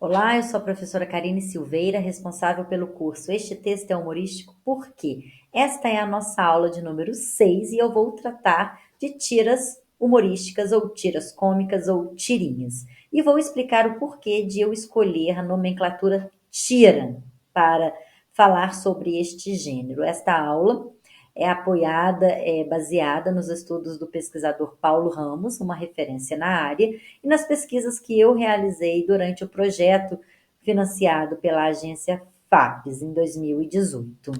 Olá, eu sou a professora Karine Silveira, responsável pelo curso Este Texto é Humorístico Por quê? Esta é a nossa aula de número 6 e eu vou tratar de tiras humorísticas ou tiras cômicas ou tirinhas. E vou explicar o porquê de eu escolher a nomenclatura tira para falar sobre este gênero. Esta aula é baseada nos estudos do pesquisador Paulo Ramos, uma referência na área, e nas pesquisas que eu realizei durante o projeto financiado pela agência FAPES em 2018.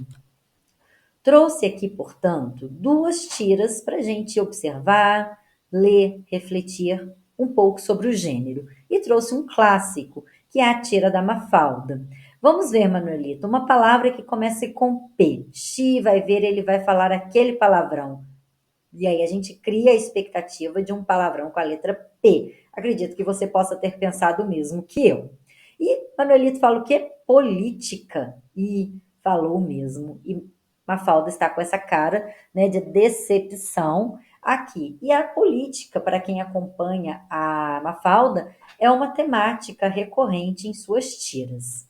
Trouxe aqui, portanto, duas tiras para a gente observar, ler, refletir um pouco sobre o gênero. E trouxe um clássico, que é a tira da Mafalda. Vamos ver, Manuelito, uma palavra que comece com P. Xi vai ver, ele vai falar aquele palavrão. E aí a gente cria a expectativa de um palavrão com a letra P. Acredito que você possa ter pensado o mesmo que eu. E Manuelito fala o quê? Política. E falou o mesmo. E Mafalda está com essa cara, né, de decepção aqui. E a política, para quem acompanha a Mafalda, é uma temática recorrente em suas tiras.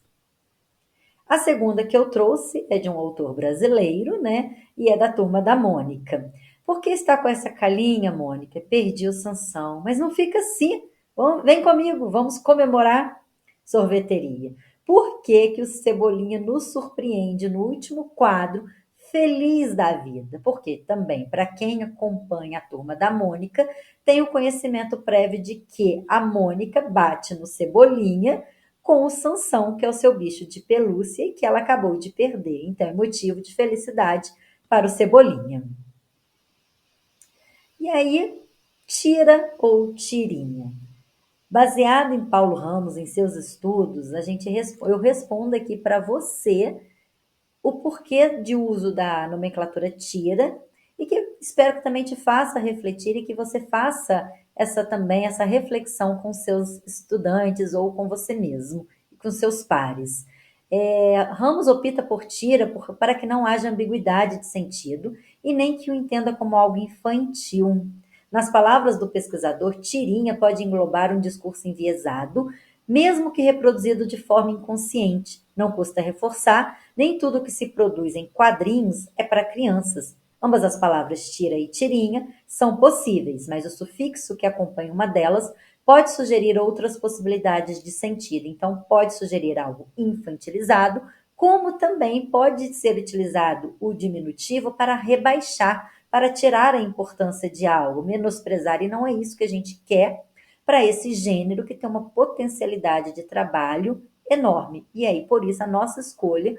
A segunda que eu trouxe é de um autor brasileiro, né? E é da Turma da Mônica. Por que está com essa calinha, Mônica? Perdi o Sansão. Mas não fica assim. Vem comigo, vamos comemorar. Sorveteria. Por que que o Cebolinha nos surpreende no último quadro, feliz da vida? Porque também, para quem acompanha a Turma da Mônica, tem o conhecimento prévio de que a Mônica bate no Cebolinha com o Sansão, que é o seu bicho de pelúcia e que ela acabou de perder. Então, é motivo de felicidade para o Cebolinha. E aí, tira ou tirinha? Baseado em Paulo Ramos, em seus estudos, eu respondo aqui para você o porquê de uso da nomenclatura tira e que espero que também te faça refletir e que você faça essa reflexão com seus estudantes ou com você mesmo e com seus pares. Ramos opta por tira para que não haja ambiguidade de sentido e nem que o entenda como algo infantil. Nas palavras do pesquisador, tirinha pode englobar um discurso enviesado, mesmo que reproduzido de forma inconsciente. Não custa reforçar, nem tudo que se produz em quadrinhos é para crianças. Ambas as palavras tira e tirinha são possíveis, mas o sufixo que acompanha uma delas pode sugerir outras possibilidades de sentido. Então, pode sugerir algo infantilizado, como também pode ser utilizado o diminutivo para rebaixar, para tirar a importância de algo, menosprezar, e não é isso que a gente quer para esse gênero que tem uma potencialidade de trabalho enorme. E aí, por isso, a nossa escolha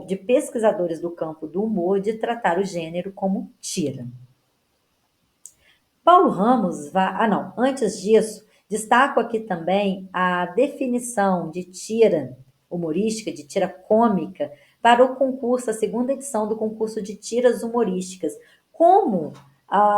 de pesquisadores do campo do humor de tratar o gênero como tira. Paulo Ramos vai. Ah, não, antes disso, destaco aqui também a definição de tira humorística, de tira cômica, para o concurso, a segunda edição do concurso de tiras humorísticas. Como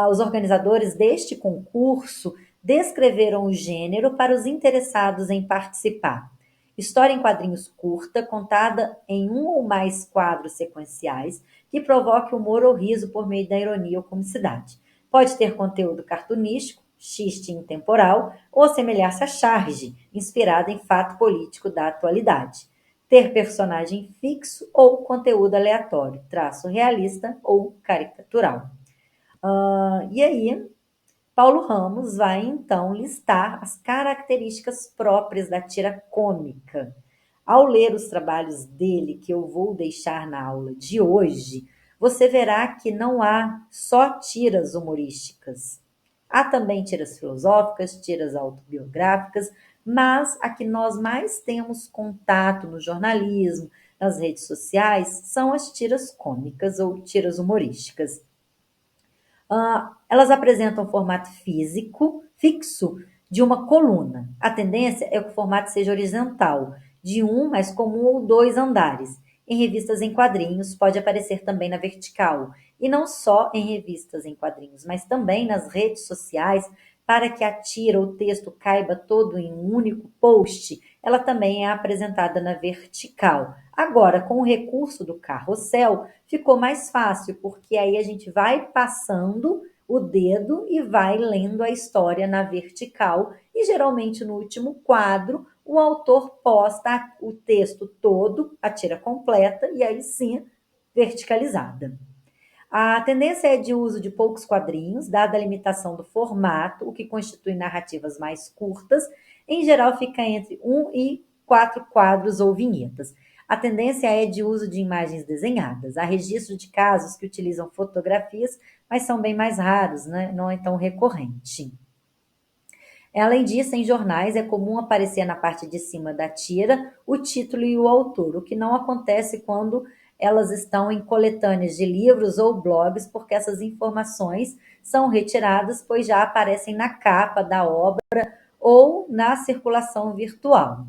os organizadores deste concurso descreveram o gênero para os interessados em participar. História em quadrinhos curta, contada em um ou mais quadros sequenciais, que provoque humor ou riso por meio da ironia ou comicidade. Pode ter conteúdo cartunístico, xiste intemporal, ou assemelhar-se a charge, inspirada em fato político da atualidade. Ter personagem fixo ou conteúdo aleatório, traço realista ou caricatural. E aí, Paulo Ramos vai então listar as características próprias da tira cômica. Ao ler os trabalhos dele, que eu vou deixar na aula de hoje, você verá que não há só tiras humorísticas. Há também tiras filosóficas, tiras autobiográficas, mas a que nós mais temos contato no jornalismo, nas redes sociais, são as tiras cômicas ou tiras humorísticas. Elas apresentam um formato físico, fixo, de uma coluna. A tendência é que o formato seja horizontal, de um, mais comum, ou dois andares. Em revistas em quadrinhos, pode aparecer também na vertical. E não só em revistas em quadrinhos, mas também nas redes sociais, para que a tira ou texto caiba todo em um único post, ela também é apresentada na vertical. Agora, com o recurso do carrossel, ficou mais fácil, porque aí a gente vai passando o dedo e vai lendo a história na vertical, e geralmente no último quadro o autor posta o texto todo, a tira completa, e aí sim, verticalizada. A tendência é de uso de poucos quadrinhos, dada a limitação do formato, o que constitui narrativas mais curtas. Em geral, fica entre 1 e 4 quadros ou vinhetas. A tendência é de uso de imagens desenhadas. Há registro de casos que utilizam fotografias, mas são bem mais raros, né? Não é tão recorrente. Além disso, em jornais é comum aparecer na parte de cima da tira o título e o autor, o que não acontece quando elas estão em coletâneas de livros ou blogs, porque essas informações são retiradas, pois já aparecem na capa da obra ou na circulação virtual.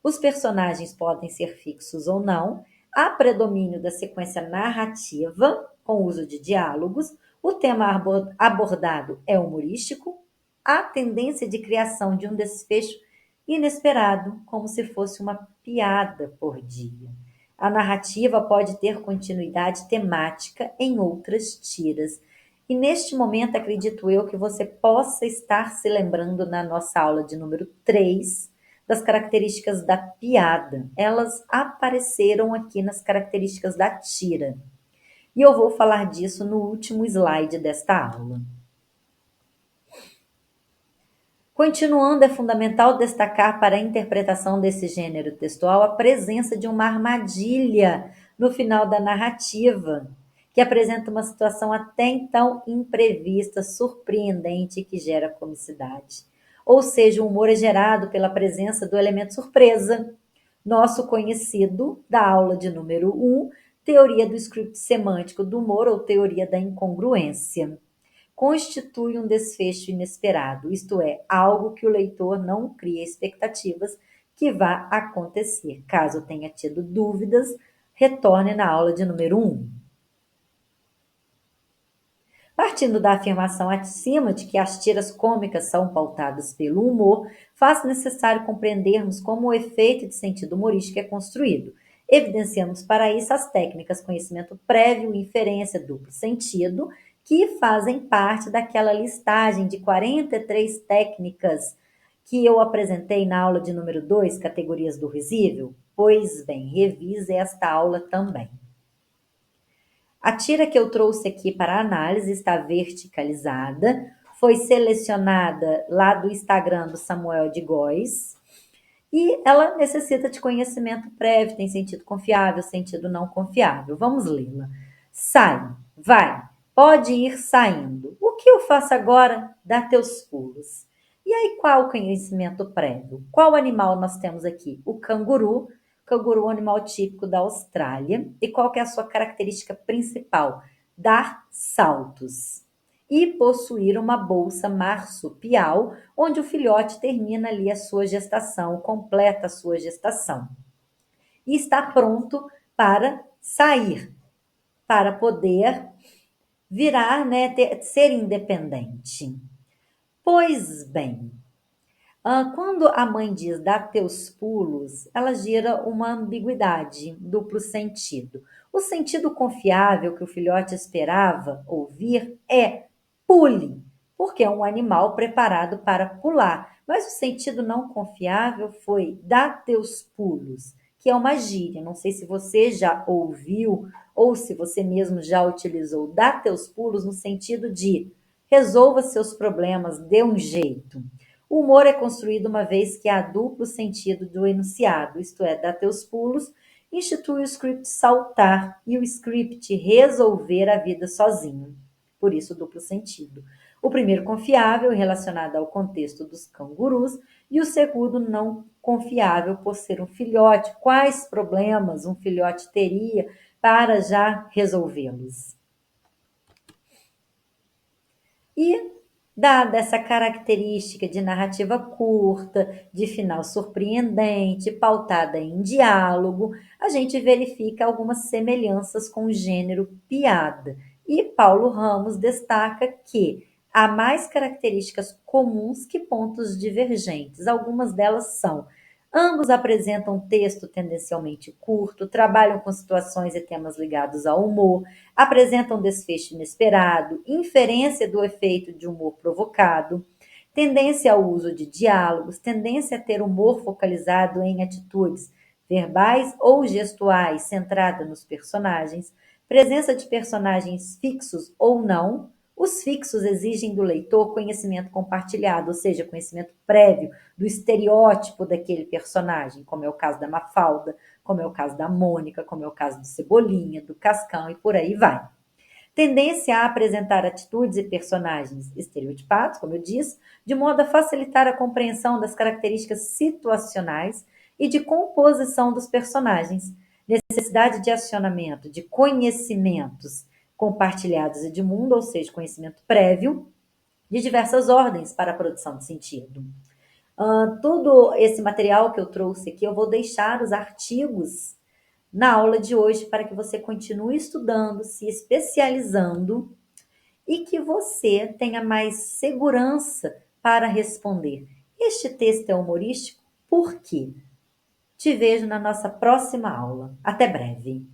Os personagens podem ser fixos ou não, há predomínio da sequência narrativa, com uso de diálogos, o tema abordado é humorístico, há tendência de criação de um desfecho inesperado, como se fosse uma piada por dia. A narrativa pode ter continuidade temática em outras tiras. E neste momento, acredito eu que você possa estar se lembrando na nossa aula de número 3 das características da piada. Elas apareceram aqui nas características da tira. E eu vou falar disso no último slide desta aula. Continuando, é fundamental destacar para a interpretação desse gênero textual a presença de uma armadilha no final da narrativa, que apresenta uma situação até então imprevista, surpreendente e que gera comicidade. Ou seja, o humor é gerado pela presença do elemento surpresa, nosso conhecido da aula de número 1, teoria do script semântico do humor ou teoria da incongruência. Constitui um desfecho inesperado, isto é, algo que o leitor não cria expectativas que vá acontecer. Caso tenha tido dúvidas, retorne na aula de número 1. Partindo da afirmação acima de que as tiras cômicas são pautadas pelo humor, faz necessário compreendermos como o efeito de sentido humorístico é construído. Evidenciamos para isso as técnicas conhecimento prévio e inferência duplo sentido, que fazem parte daquela listagem de 43 técnicas que eu apresentei na aula de número 2, categorias do risível. Pois bem, revise esta aula também. A tira que eu trouxe aqui para análise está verticalizada, foi selecionada lá do Instagram do Samuel de Góes, e ela necessita de conhecimento prévio, tem sentido confiável, sentido não confiável. Vamos lê-la. Sai, vai, pode ir saindo. O que eu faço agora? Dá teus pulos. E aí, qual o conhecimento prévio? Qual animal nós temos aqui? O canguru. Canguru é um animal típico da Austrália. E qual que é a sua característica principal? Dar saltos. E possuir uma bolsa marsupial, onde o filhote termina ali a sua gestação, completa a sua gestação. E está pronto para sair, para poder virar, né, ser independente. Pois bem, quando a mãe diz dá teus pulos, ela gira uma ambiguidade, duplo sentido. O sentido confiável que o filhote esperava ouvir é pule, porque é um animal preparado para pular. Mas o sentido não confiável foi dá teus pulos, que é uma gíria. Não sei se você já ouviu ou se você mesmo já utilizou dá teus pulos no sentido de resolva seus problemas, dê um jeito. O humor é construído uma vez que há duplo sentido do enunciado, isto é, dá teus pulos, institui o script saltar e o script resolver a vida sozinho. Por isso, duplo sentido. O primeiro confiável, relacionado ao contexto dos cangurus, e o segundo não confiável, por ser um filhote. Quais problemas um filhote teria para já resolvê-los? E, dada essa característica de narrativa curta, de final surpreendente, pautada em diálogo, a gente verifica algumas semelhanças com o gênero piada. E Paulo Ramos destaca que há mais características comuns que pontos divergentes. Algumas delas são: ambos apresentam texto tendencialmente curto, trabalham com situações e temas ligados ao humor, apresentam desfecho inesperado, inferência do efeito de humor provocado, tendência ao uso de diálogos, tendência a ter humor focalizado em atitudes verbais ou gestuais centrada nos personagens, presença de personagens fixos ou não. Os fixos exigem do leitor conhecimento compartilhado, ou seja, conhecimento prévio do estereótipo daquele personagem, como é o caso da Mafalda, como é o caso da Mônica, como é o caso do Cebolinha, do Cascão e por aí vai. Tendência a apresentar atitudes e personagens estereotipados, como eu disse, de modo a facilitar a compreensão das características situacionais e de composição dos personagens. Necessidade de acionamento de conhecimentos compartilhados e de mundo, ou seja, conhecimento prévio, de diversas ordens para a produção de sentido. Todo esse material que eu trouxe aqui, eu vou deixar os artigos na aula de hoje para que você continue estudando, se especializando e que você tenha mais segurança para responder. Este texto é humorístico? Por quê? Te vejo na nossa próxima aula. Até breve.